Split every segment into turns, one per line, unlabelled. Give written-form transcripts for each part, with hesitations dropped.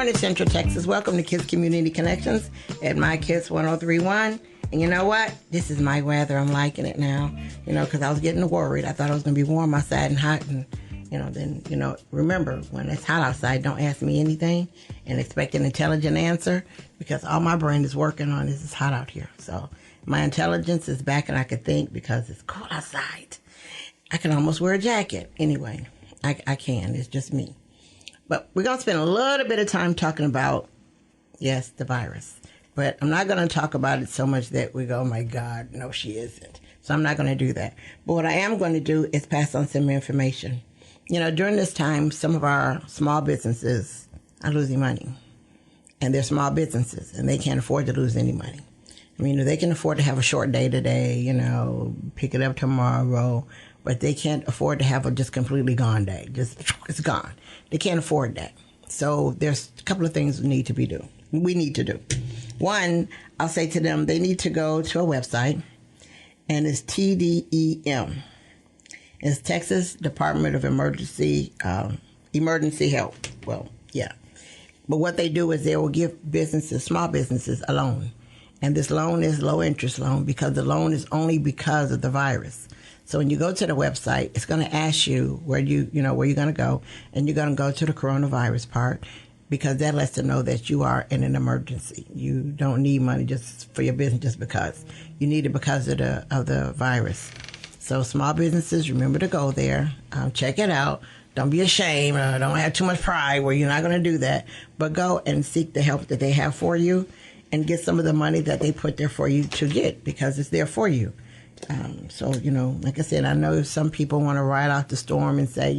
morning, Central Texas. Welcome to Kids Community Connections at My Kids 1031. And you know what? This is my weather. I'm liking it now, because I was getting worried. I thought it was going to be warm outside and hot. And, then, remember, when it's hot outside, don't ask me anything and expect an intelligent answer, because all my brain is working on is it's hot out here. So my intelligence is back and I can think because it's cold outside. I can almost wear a jacket. Anyway, I can. It's just me. But we're going to spend a little bit of time talking about, yes, the virus. But I'm not going to talk about it so much that we go, oh, my God, no, she isn't. So I'm not going to do that. But what I am going to do is pass on some information. During this time, some of our small businesses are losing money. And they're small businesses, and they can't afford to lose any money. I mean, they can afford to have a short day today, pick it up tomorrow. But they can't afford to have a just completely gone day. Just, it's gone. They can't afford that. So there's a couple of things we need to do. One, I'll say to them, they need to go to a website, and it's TDEM. It's Texas Department of Emergency Help. Well, yeah. But what they do is they will give small businesses a loan. And this loan is low interest loan because the loan is only because of the virus. So when you go to the website, it's going to ask you where you're going to go, and you're going to go to the coronavirus part, because that lets them know that you are in an emergency. You don't need money just for your business just because. You need it because of the virus. So small businesses, remember to go there, check it out. Don't be ashamed. Don't have too much pride where you're not going to do that. But go and seek the help that they have for you and get some of the money that they put there for you to get, because it's there for you. So, like I said, I know some people want to ride out the storm and say,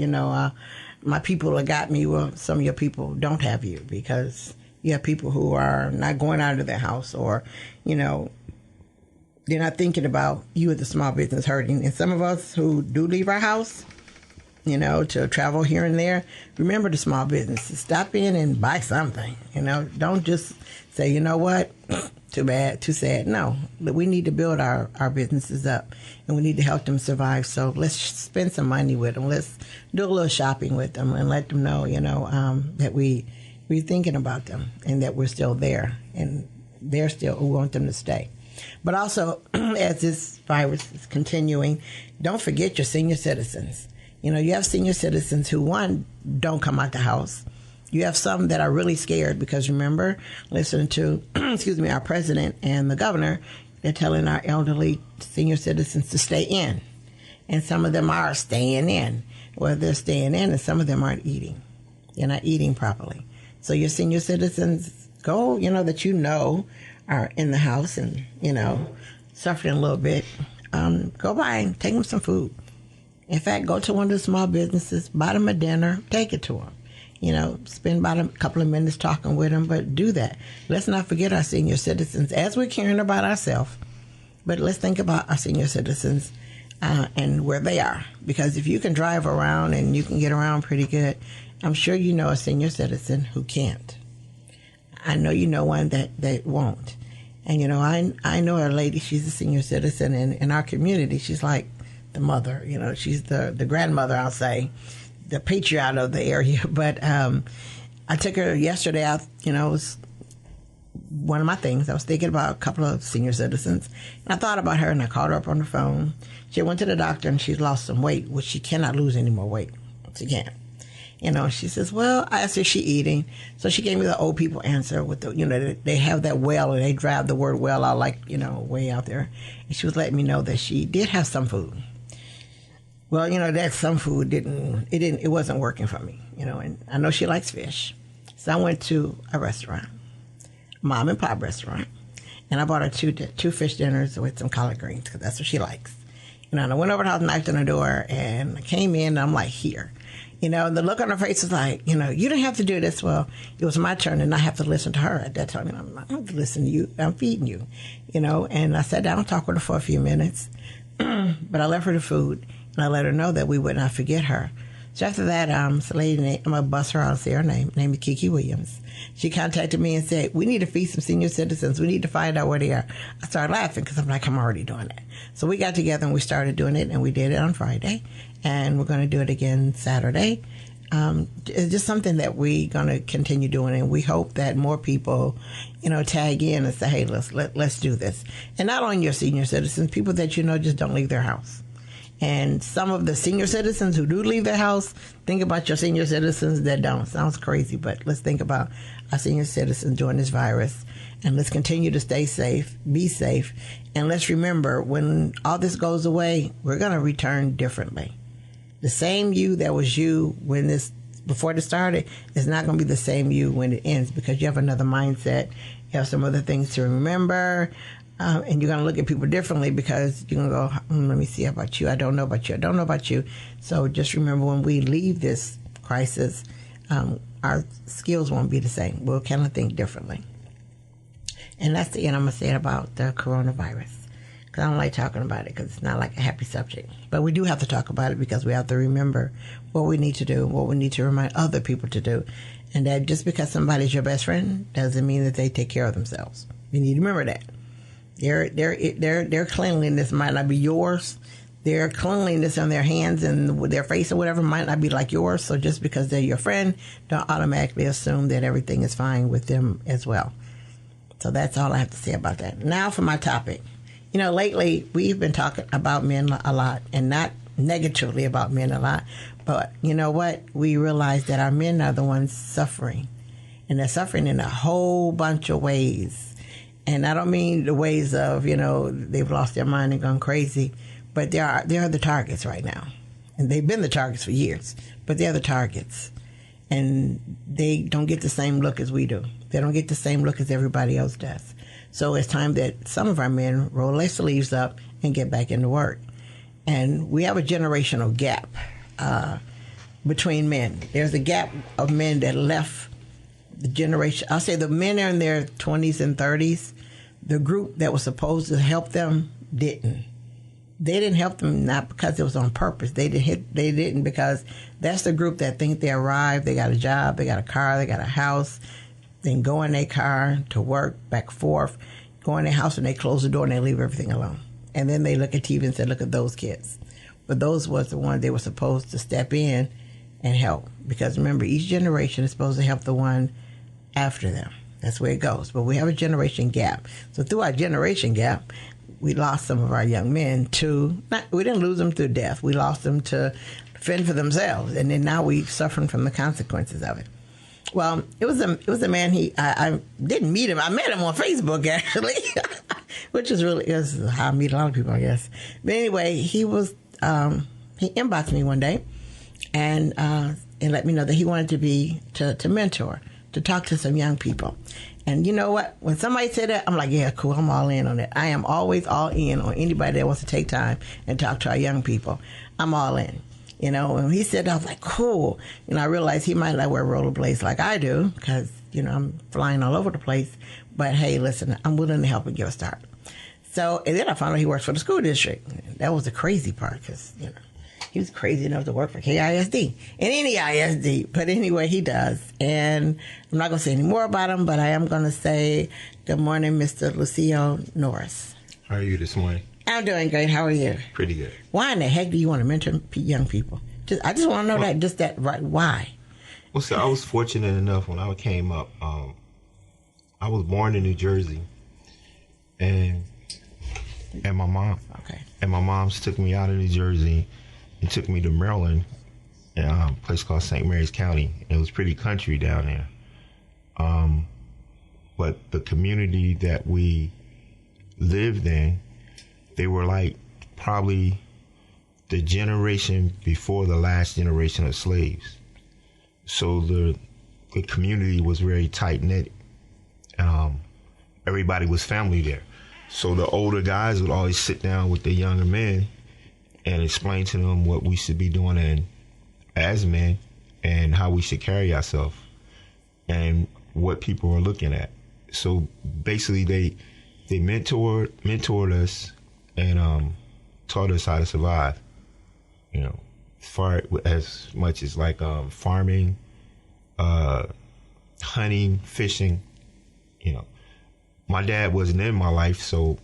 my people have got me. Well, some of your people don't have you, because you have people who are not going out of their house, or, they're not thinking about you as a small business hurting. And some of us who do leave our house, to travel here and there, remember the small businesses. Stop in and buy something. Don't just say, you know what, too bad, too sad. No, we need to build our businesses up, and we need to help them survive. So let's spend some money with them. Let's do a little shopping with them and let them know, that we're thinking about them and that we're still there, and we want them to stay. But also, as this virus is continuing, don't forget your senior citizens. You have senior citizens who, one, don't come out the house. You have some that are really scared because, remember, listening to, our president and the governor, they're telling our elderly senior citizens to stay in. And some of them are staying in. Well, they're staying in, and some of them aren't eating. They're not eating properly. So your senior citizens, go, that are in the house and, suffering a little bit. Go by and take them some food. In fact, go to one of the small businesses, buy them a dinner, take it to them. Spend about a couple of minutes talking with them, but do that. Let's not forget our senior citizens as we're caring about ourselves. But let's think about our senior citizens and where they are. Because if you can drive around and you can get around pretty good, I'm sure you know a senior citizen who can't. I know you know one that won't. And, I know a lady, she's a senior citizen, and in our community, she's like the mother. She's the grandmother, I'll say, the patriarch of the area. But I took her yesterday out, it was one of my things. I was thinking about a couple of senior citizens, and I thought about her, and I called her up on the phone. She went to the doctor, and she's lost some weight, which she cannot lose any more weight. She can't. She says, well, I asked her, is she eating? So she gave me the old people answer with the, they have that well, and they drive the word well out like, way out there. And she was letting me know that she did have some food. Well, that some food it wasn't working for me, and I know she likes fish. So I went to a restaurant, mom and pop restaurant, and I bought her two fish dinners with some collard greens, because that's what she likes. And I went over to the house, knocked on the door, and I came in, and I'm like, here. The look on her face was like, you didn't have to do this. Well, it was my turn, and I have to listen to her at that time. I'm not have to listen to you. I'm feeding you, And I sat down and talked with her for a few minutes. But I left her the food, and I let her know that we would not forget her. So after that, this lady, I'm going to bust her out and say her name. Her name is Kiki Williams. She contacted me and said, we need to feed some senior citizens. We need to find out where they are. I started laughing because I'm like, I'm already doing that. So we got together and we started doing it, and we did it on Friday. And we're going to do it again Saturday. It's just something that we're going to continue doing, and we hope that more people, tag in and say, hey, let's do this. And not only your senior citizens, people that just don't leave their house. And some of the senior citizens who do leave their house, think about your senior citizens that don't. Sounds crazy, but let's think about our senior citizens during this virus. And let's continue to stay safe, be safe. And let's remember, when all this goes away, we're going to return differently. The same you that was you before this started is not going to be the same you when it ends, because you have another mindset. You have some other things to remember. And you're going to look at people differently, because you're going to go, let me see about you. I don't know about you. I don't know about you. So just remember, when we leave this crisis, our skills won't be the same. We'll kind of think differently. And that's the end I'm going to say about the coronavirus. Because I don't like talking about it, because it's not like a happy subject. But we do have to talk about it, because we have to remember what we need to do, what we need to remind other people to do. And that just because somebody's your best friend doesn't mean that they take care of themselves. You need to remember that. Their cleanliness might not be yours. Their cleanliness on their hands and their face or whatever might not be like yours. So just because they're your friend, don't automatically assume that everything is fine with them as well. So that's all I have to say about that. Now for my topic. Lately we've been talking about men a lot, and not negatively about men a lot. But you know what? We realize that our men are the ones suffering. And they're suffering in a whole bunch of ways. And I don't mean the ways of, they've lost their mind and gone crazy, but they are the targets right now. And they've been the targets for years, but they're the targets. And they don't get the same look as we do. They don't get the same look as everybody else does. So it's time that some of our men roll their sleeves up and get back into work. And we have a generational gap between men. There's a gap of men that left the generation. I'll say the men are in their 20s and 30s. The group that was supposed to help them didn't. They didn't help them, not because it was on purpose. They didn't because that's the group that think they arrived, they got a job, they got a car, they got a house, then go in their car to work, back and forth, go in their house and they close the door and they leave everything alone. And then they look at TV and say, look at those kids. But those was the ones they were supposed to step in and help. Because remember, each generation is supposed to help the one after them. That's where it goes. But we have a generation gap. So through our generation gap, we lost some of our young men we didn't lose them through death. We lost them to fend for themselves. And then now we're suffering from the consequences of it. Well, it was a man. I didn't meet him. I met him on Facebook, actually, which is how I meet a lot of people, I guess. But anyway, he inboxed me one day and let me know that he wanted to mentor, to talk to some young people. And you know what? When somebody said that, I'm like, yeah, cool. I'm all in on it. I am always all in on anybody that wants to take time and talk to our young people. I'm all in. When he said that, I was like, cool. I realized he might not wear rollerblades like I do because, I'm flying all over the place. But hey, listen, I'm willing to help and give a start. So, and then I found out he works for the school district. That was the crazy part because, he was crazy enough to work for KISD and any ISD. But anyway, he does. And I'm not going to say any more about him, but I am going to say good morning, Mr. Lucio Norris.
How are you this morning?
I'm doing great. How are you?
Pretty good.
Why in the heck do you want to mentor young people? I just want to know right? Why?
Well, so I was fortunate enough when I came up. I was born in New Jersey, and my mom.
Okay.
And my mom's took me out of New Jersey and took me to Maryland, a place called St. Mary's County. It was pretty country down there. But the community that we lived in, they were like probably the generation before the last generation of slaves. So the community was very tight-knit. Everybody was family there. So the older guys would always sit down with the younger men and explain to them what we should be doing as men and how we should carry ourselves and what people are looking at. So basically they mentored us and taught us how to survive, as much as like farming, hunting, fishing. My dad wasn't in my life, so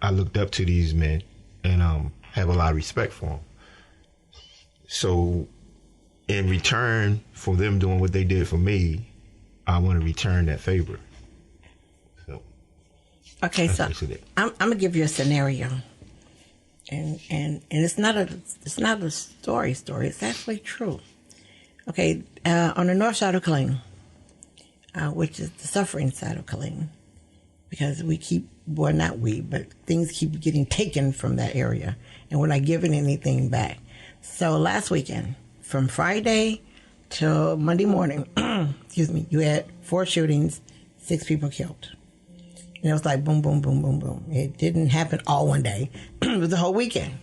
I looked up to these men and have a lot of respect for them. So in return for them doing what they did for me, I want to return that favor. So,
okay, so I'm gonna give you a scenario, and it's not a story. It's actually true. Okay, on the north side of Killeen, which is the suffering side of Killeen, because but things keep getting taken from that area, and we're not giving anything back. So last weekend, from Friday till Monday morning, excuse me, you had 4 shootings, 6 people killed. And it was like boom, boom, boom, boom, boom. It didn't happen all one day. It was the whole weekend.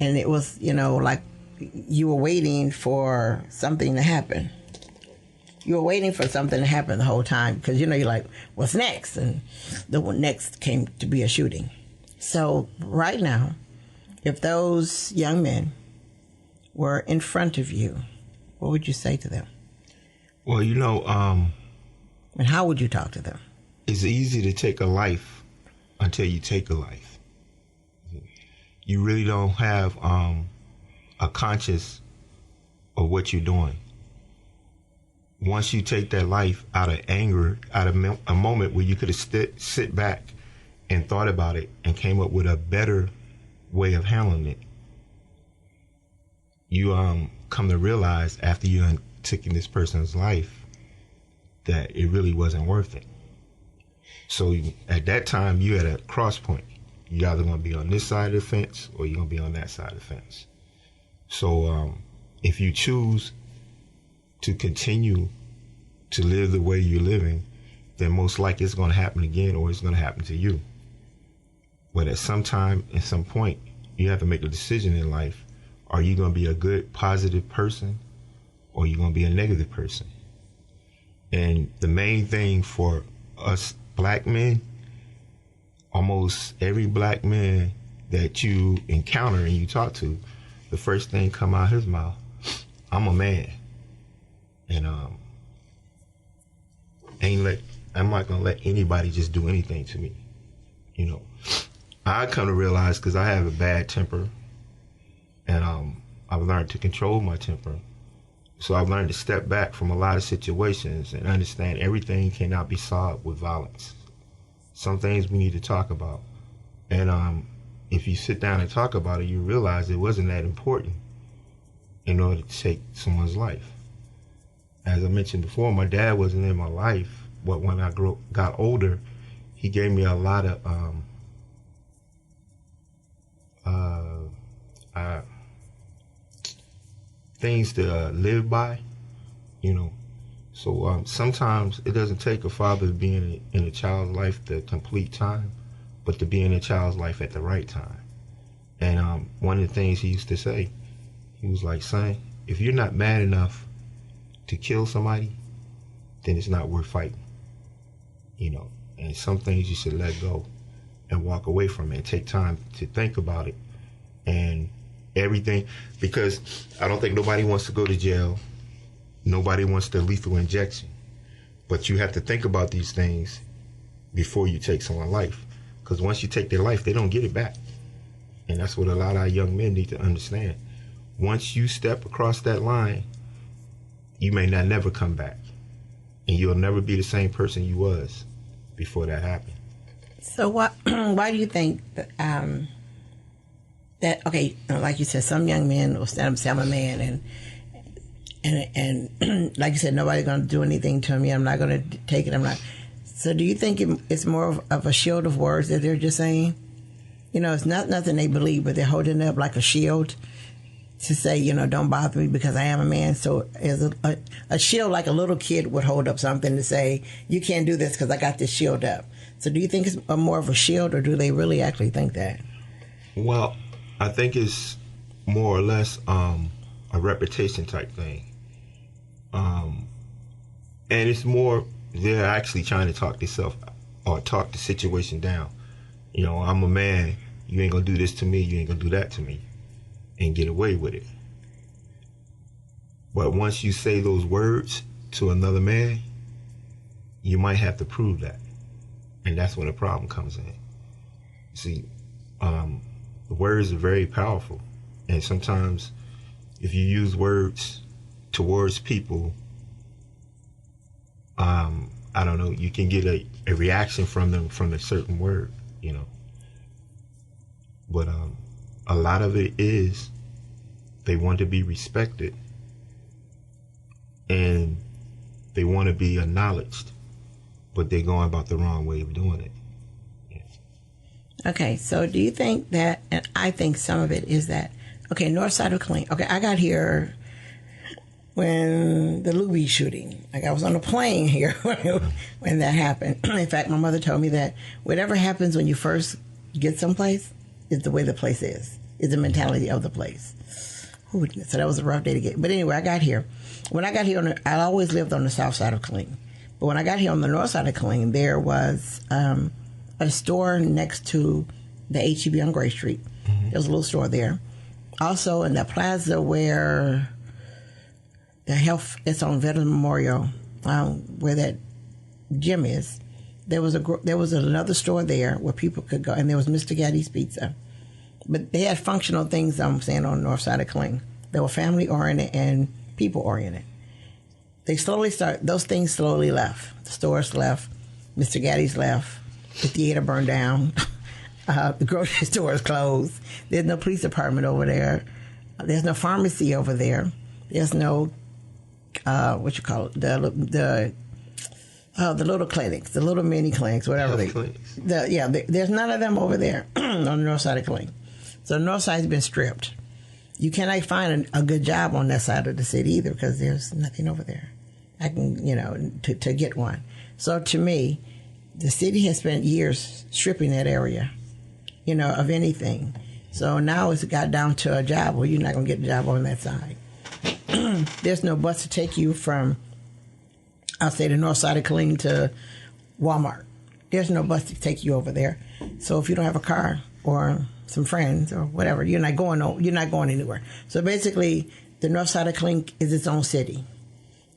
And it was, like you were waiting for something to happen. You were waiting for something to happen the whole time because, you're like, what's next? And the one next came to be a shooting. So right now, if those young men were in front of you, what would you say to them?
Well,
and how would you talk to them?
It's easy to take a life until you take a life. You really don't have a conscious of what you're doing. Once you take that life out of anger, out of a moment where you could have sit back and thought about it and came up with a better way of handling it, you come to realize after you taken this person's life that it really wasn't worth it. So at that time, you at a cross point. You're either going to be on this side of the fence or you're going to be on that side of the fence. So if you choose to continue to live the way you're living, then most likely it's going to happen again, or it's going to happen to you. But at some time, at some point, you have to make a decision in life. Are you going to be a good, positive person, or are you going to be a negative person? And the main thing for us black men, almost every black man that you encounter and you talk to, the first thing come out his mouth, I'm a man. And I'm not gonna let anybody just do anything to me. I come to realize, because I have a bad temper, and I've learned to control my temper. So I've learned to step back from a lot of situations and understand everything cannot be solved with violence. Some things we need to talk about. And if you sit down and talk about it, you realize it wasn't that important in order to take someone's life. As I mentioned before, my dad wasn't in my life, but when I got older, he gave me a lot of things to live by, So sometimes it doesn't take a father being in a child's life the complete time, but to be in a child's life at the right time. And one of the things he used to say, he was like, son, if you're not mad enough to kill somebody, then it's not worth fighting. And some things you should let go and walk away from it and take time to think about it and everything, because I don't think nobody wants to go to jail. Nobody wants the lethal injection. But you have to think about these things before you take someone's life, because once you take their life, they don't get it back. And that's what a lot of our young men need to understand. Once you step across that line, you may not never come back, and you'll never be the same person you was before that happened.
So why do you think that okay, like you said, some young men will stand up and say I'm a man, and like you said, nobody's going to do anything to me. I'm not going to take it. I'm not. So do you think it's more of a shield of words that they're just saying? It's not nothing they believe, but they're holding it up like a shield to say, don't bother me because I am a man. So as a shield, like a little kid would hold up something to say, you can't do this because I got this shield up. So do you think it's more of a shield, or do they really actually think that?
Well, I think it's more or less a reputation type thing. And it's more, they're actually trying to talk themselves or talk the situation down. I'm a man, you ain't gonna do this to me, you ain't gonna do that to me, and get away with it. But once you say those words to another man, you might have to prove that. And that's when the problem comes in. See, words are very powerful. And sometimes if you use words towards people, I don't know, you can get a reaction from them from a certain word, you know. But a lot of it is they want to be respected and they want to be acknowledged, but they're going about the wrong way of doing it. Yeah.
Okay, so do you think that, and I think some of it is that, okay, north side of Killeen. Okay, I got here when the Luby shooting, like I was on a plane here when that happened. In fact, my mother told me that whatever happens when you first get someplace is the way the place is the mentality of the place. Ooh, so that was a rough day to get. But anyway, I got here. When I got here, I always lived on the south side of Killeen. But when I got here on the north side of Killeen, there was a store next to the HEB on Gray Street. Mm-hmm. There was a little store there. Also in that plaza where the health, it's on Veterans Memorial, where that gym is, there was another store there where people could go, and there was Mr. Gaddy's Pizza. But they had functional things, I'm saying, on the north side of Killeen. They were family-oriented and people-oriented. Those things slowly left. The stores left. Mr. Gaddy's left. The theater burned down. The grocery store is closed. There's no police department over there. There's no pharmacy over there. There's no, the little clinics, the little mini clinics, whatever there's none of them over there on the north side of Killeen. So the north side's been stripped. You cannot find a good job on that side of the city either because there's nothing over there. I can, to get one. So to me, the city has spent years stripping that area, of anything. So now it's got down to a job where you're not going to get a job on that side. There's no bus to take you from, I'll say, the north side of Killeen to Walmart. There's no bus to take you over there. So if you don't have a car or some friends or whatever, you're not going anywhere. So basically, the north side of Killeen is its own city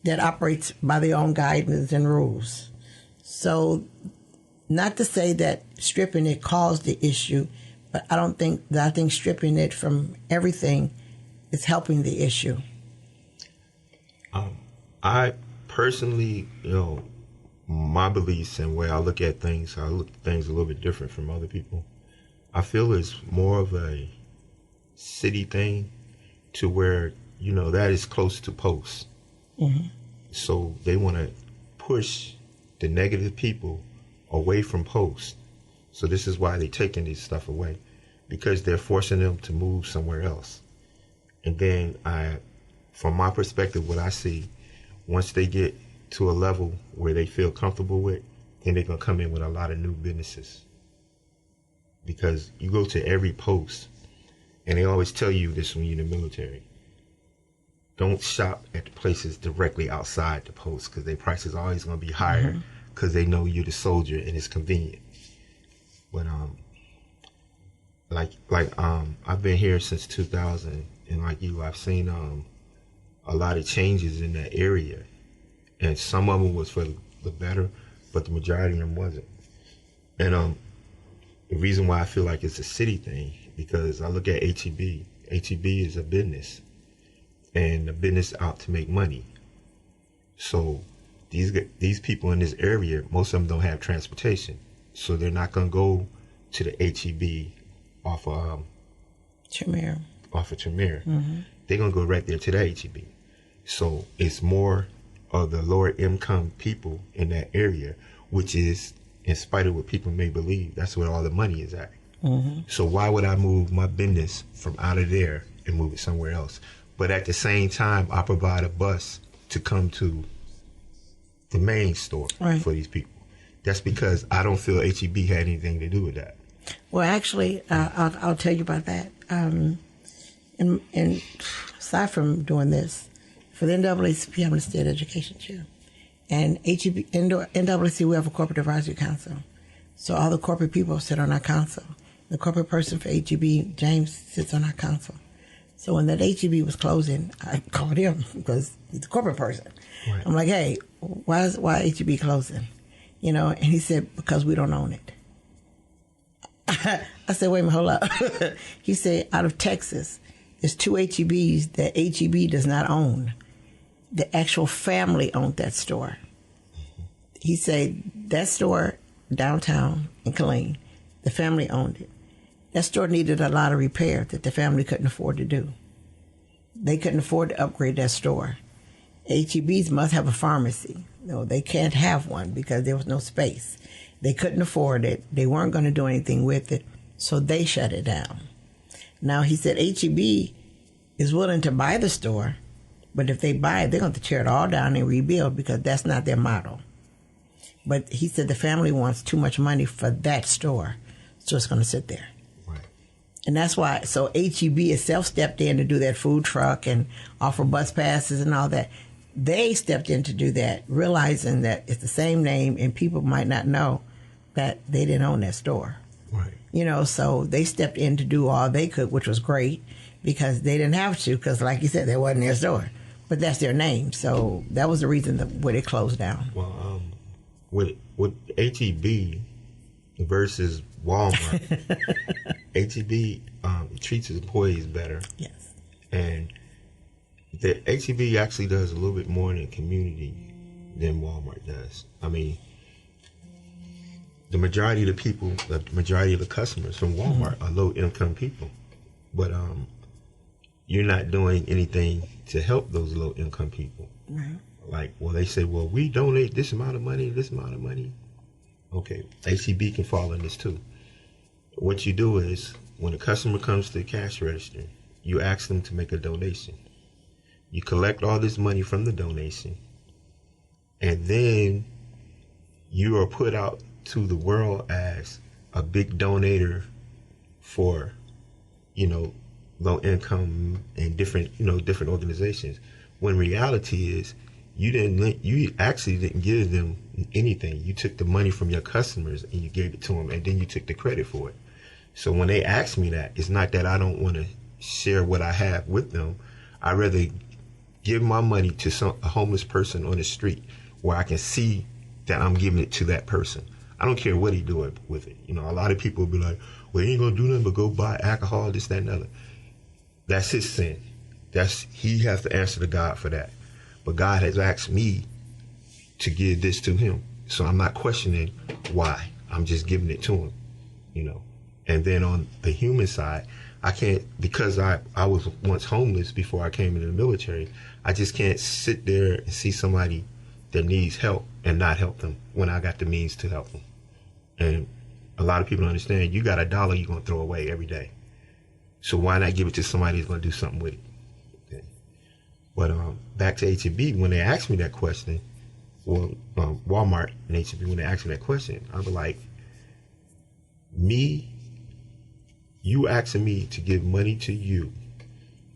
that operates by their own guidance and rules. So not to say that stripping it caused the issue, but I think stripping it from everything is helping the issue.
I personally, my beliefs and way I look at things, I look at things a little bit different from other people. I feel it's more of a city thing to where, that is close to posts. Mm-hmm. So they want to push the negative people away from posts. So this is why they're taking this stuff away, because they're forcing them to move somewhere else. And then from my perspective, what I see, once they get to a level where they feel comfortable with, then they're going to come in with a lot of new businesses. Because you go to every post, and they always tell you this when you're in the military. Don't shop at the places directly outside the post because their price is always going to be higher because they know you're the soldier and it's convenient. But I've been here since 2000, and like you, I've seen a lot of changes in that area, and some of them was for the better, but the majority of them wasn't. And the reason why I feel like it's a city thing, because I look at HEB. HEB is a business, and a business out to make money. So these people in this area, most of them don't have transportation, so they're not gonna go to the HEB off of
Tremere.
Mm-hmm. They're gonna go right there to the HEB. So it's more of the lower income people in that area, which is, in spite of what people may believe, that's where all the money is at. Mm-hmm. So why would I move my business from out of there and move it somewhere else? But at the same time, I provide a bus to come to the main store for these people. That's because I don't feel HEB had anything to do with that.
Well, actually, I'll tell you about that. And aside from doing this, for the NAACP, I'm the state education chair. And NAACP, we have a corporate advisory council. So all the corporate people sit on our council. The corporate person for HEB, James, sits on our council. So when that HEB was closing, I called him because he's a corporate person. Right. I'm like, hey, why HEB closing? And he said, because we don't own it. I said, wait a minute, hold up. He said, out of Texas, there's 2 HEBs that HEB does not own. the actual family owned that store. He said that store downtown in Killeen, the family owned it. That store needed a lot of repair that the family couldn't afford to do. They couldn't afford to upgrade that store. HEBs must have a pharmacy. No, they can't have one because there was no space. They couldn't afford it. They weren't going to do anything with it, so they shut it down. Now, he said HEB is willing to buy the store, but if they buy it, they're going to tear it all down and rebuild because that's not their model. But he said the family wants too much money for that store, so it's going to sit there.
Right.
And that's why, so HEB itself stepped in to do that food truck and offer bus passes and all that. They stepped in to do that, realizing that it's the same name and people might not know that they didn't own that store.
Right.
You know, so they stepped in to do all they could, which was great because they didn't have to because, like you said, that wasn't their store. But that's their name. So that was the reason where they closed down.
Well, with HEB versus Walmart, HEB treats its employees better.
Yes.
And the HEB actually does a little bit more in the community than Walmart does. I mean, the majority of the people, the majority of the customers from Walmart are low-income people. But you're not doing anything to help those low-income people.
Right.
Like, well, they say, well, we donate this amount of money, this amount of money. Okay, HEB can fall in this too. What you do is, when a customer comes to the cash register, you ask them to make a donation. You collect all this money from the donation, and then you are put out to the world as a big donator for, low income and different organizations. When reality is, you actually didn't give them anything. You took the money from your customers and you gave it to them, and then you took the credit for it. So when they ask me that, it's not that I don't want to share what I have with them. I rather give my money to a homeless person on the street where I can see that I'm giving it to that person. I don't care what he doing with it. A lot of people will be like, well, he ain't gonna do nothing but go buy alcohol, this, that, and the other. That's his sin. He has to answer to God for that. But God has asked me to give this to him. So I'm not questioning why. I'm just giving it to him, And then on the human side, I can't, because I was once homeless before I came into the military, I just can't sit there and see somebody that needs help and not help them when I got the means to help them. And a lot of people don't understand, you got $1 you're going to throw away every day. So why not give it to somebody who's going to do something with it? Okay. But back to HEB, when they asked me that question, well, Walmart and HEB, when they asked me that question, I was like, you asking me to give money to you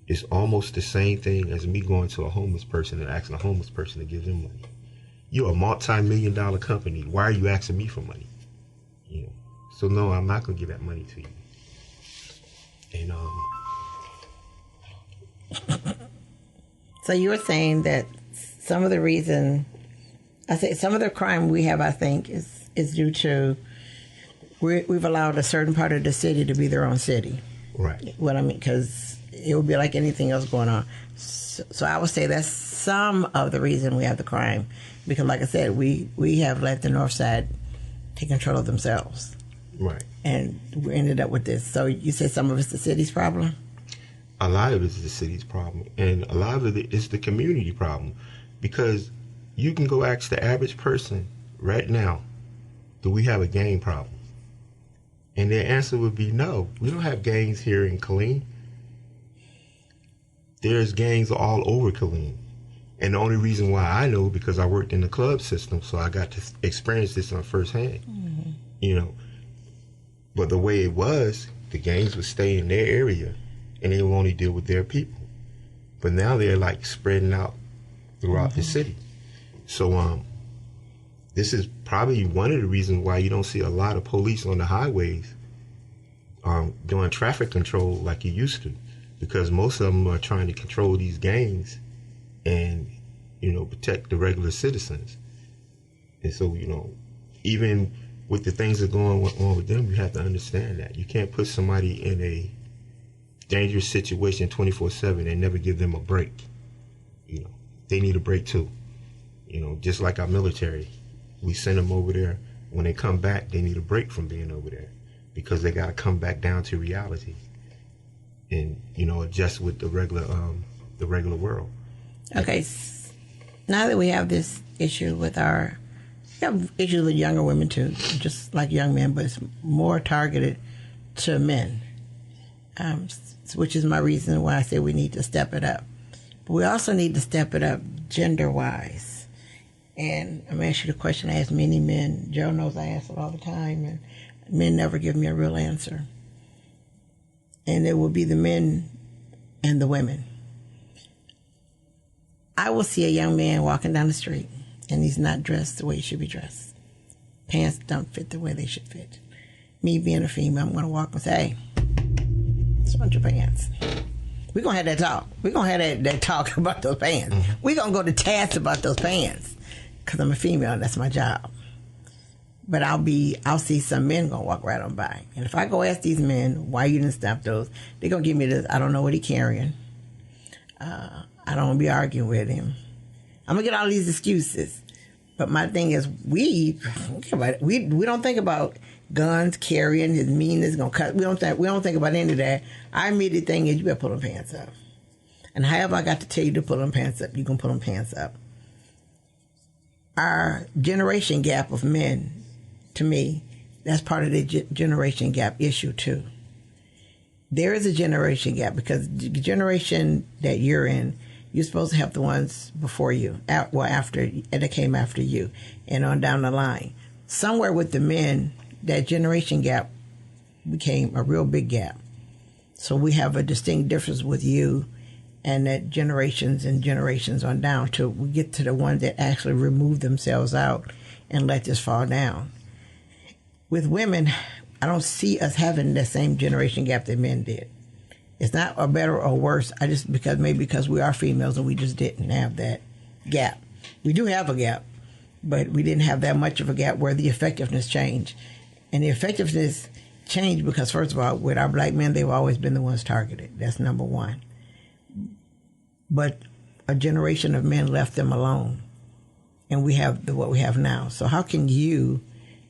is almost the same thing as me going to a homeless person and asking a homeless person to give them money. You're a multi-million-dollar company. Why are you asking me for money? So no, I'm not gonna give that money to you. And
So you were saying that some of the crime we have, I think, is due to we've allowed a certain part of the city to be their own city.
Right.
What I mean, because it would be like anything else going on. So I would say that's some of the reason we have the crime. Because like I said, we have let the North Side take control of themselves.
Right.
And we ended up with this. So you said some of it's the city's problem?
A lot of it is the city's problem. And a lot of it is the community problem. Because you can go ask the average person right now, do we have a gang problem? And their answer would be no. We don't have gangs here in Killeen. There's gangs all over Killeen. And the only reason why I know, because I worked in the club system, so I got to experience this on firsthand. Mm-hmm. But the way it was, the gangs would stay in their area and they would only deal with their people. But now they're like spreading out throughout the city. So this is probably one of the reasons why you don't see a lot of police on the highways doing traffic control like you used to, because most of them are trying to control these gangs and protect the regular citizens. And so even with the things that are going on with them, you have to understand that you can't put somebody in a dangerous situation 24/7 and never give them a break. they need a break too. Just like our military, we send them over there. When they come back, they need a break from being over there because they got to come back down to reality and adjust with the regular world.
Okay, now that we have this issue we have issues with younger women too, just like young men, but it's more targeted to men, which is my reason why I say we need to step it up. But we also need to step it up gender-wise. And I'm going to ask you the question I ask many men. Joe knows I ask it all the time, and men never give me a real answer. And it will be the men and the women. I will see a young man walking down the street, and he's not dressed the way he should be dressed. Pants don't fit the way they should fit. Me being a female, I'm going to walk and say, hey, what's wrong with your pants? We're going to have that talk. We're going to have that talk about those pants. Mm-hmm. We're going to go to task about those pants because I'm a female and that's my job. But I'll see some men going to walk right on by. And if I go ask these men why you didn't stop those, they're going to give me this, I don't know what he's carrying. I don't want to be arguing with him. I'm going to get all these excuses. But my thing is, we don't think about guns, carrying, his meanness, gonna cut. We don't think about any of that. Our immediate thing is you better pull them pants up. And however I got to tell you to pull them pants up, you can pull them pants up. Our generation gap of men, to me, that's part of the generation gap issue too. There is a generation gap because the generation that you're in, you're supposed to help the ones before you, that came after you, and on down the line. Somewhere with the men, that generation gap became a real big gap. So we have a distinct difference with you and that generations and generations on down till we get to the ones that actually remove themselves out and let this fall down. With women, I don't see us having the same generation gap that men did. It's not a better or worse. Because we are females and we just didn't have that gap. We do have a gap, but we didn't have that much of a gap where the effectiveness changed. And the effectiveness changed because, first of all, with our black men, they've always been the ones targeted. That's number one. But a generation of men left them alone. And we have what we have now. So how can you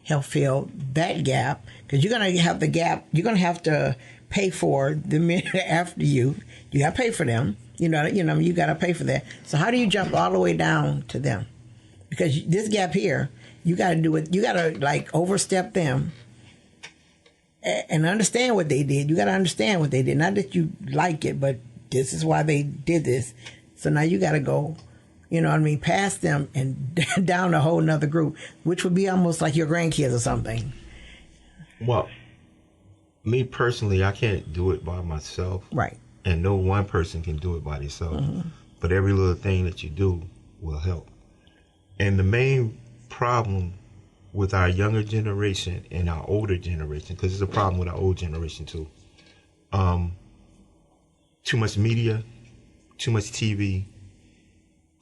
help fill that gap? Because you're going to have the gap. You're going to have to pay for the men after you. You got to pay for them. You got to pay for that. So how do you jump all the way down to them? Because this gap here, you got to do it. You got to overstep them and understand what they did. You got to understand what they did. Not that you like it, but this is why they did this. So now you got to go, past them and down a whole nother group, which would be almost like your grandkids or something.
Well, me personally, I can't do it by myself.
Right.
And no one person can do it by themselves. Mm-hmm. But every little thing that you do will help. And the main problem with our younger generation and our older generation, because it's a problem with our old generation too. Too much media, too much TV,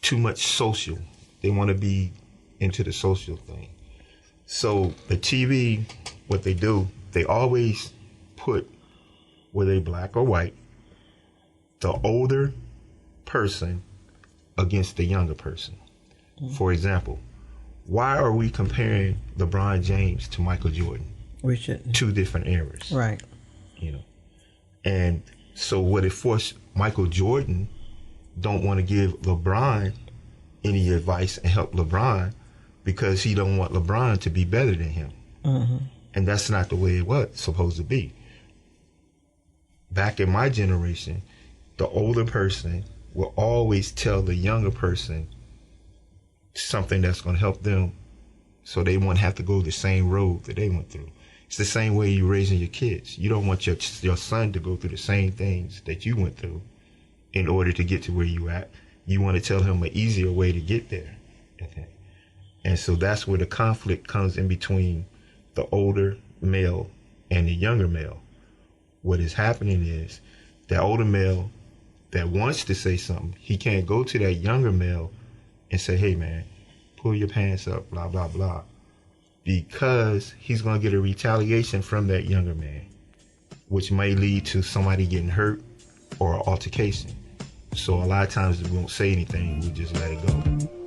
too much social. They want to be into the social thing. So the TV, what they do, they always put, whether they black or white, the older person against the younger person. Mm-hmm. For example, why are we comparing LeBron James to Michael Jordan?
We shouldn't.
Two different eras.
Right.
And so what it forced Michael Jordan don't want to give LeBron any advice and help LeBron because he don't want LeBron to be better than him. Mm-hmm. And that's not the way it was supposed to be. Back in my generation, the older person will always tell the younger person something that's going to help them so they won't have to go the same road that they went through. It's the same way you're raising your kids. You don't want your son to go through the same things that you went through in order to get to where you at. You want to tell him an easier way to get there. Okay. And so that's where the conflict comes in between the older male and the younger male. What is happening is that older male that wants to say something, he can't go to that younger male and say, hey man, pull your pants up, blah, blah, blah. Because he's going to get a retaliation from that younger man, which may lead to somebody getting hurt or an altercation. So a lot of times we won't say anything. We just let it go.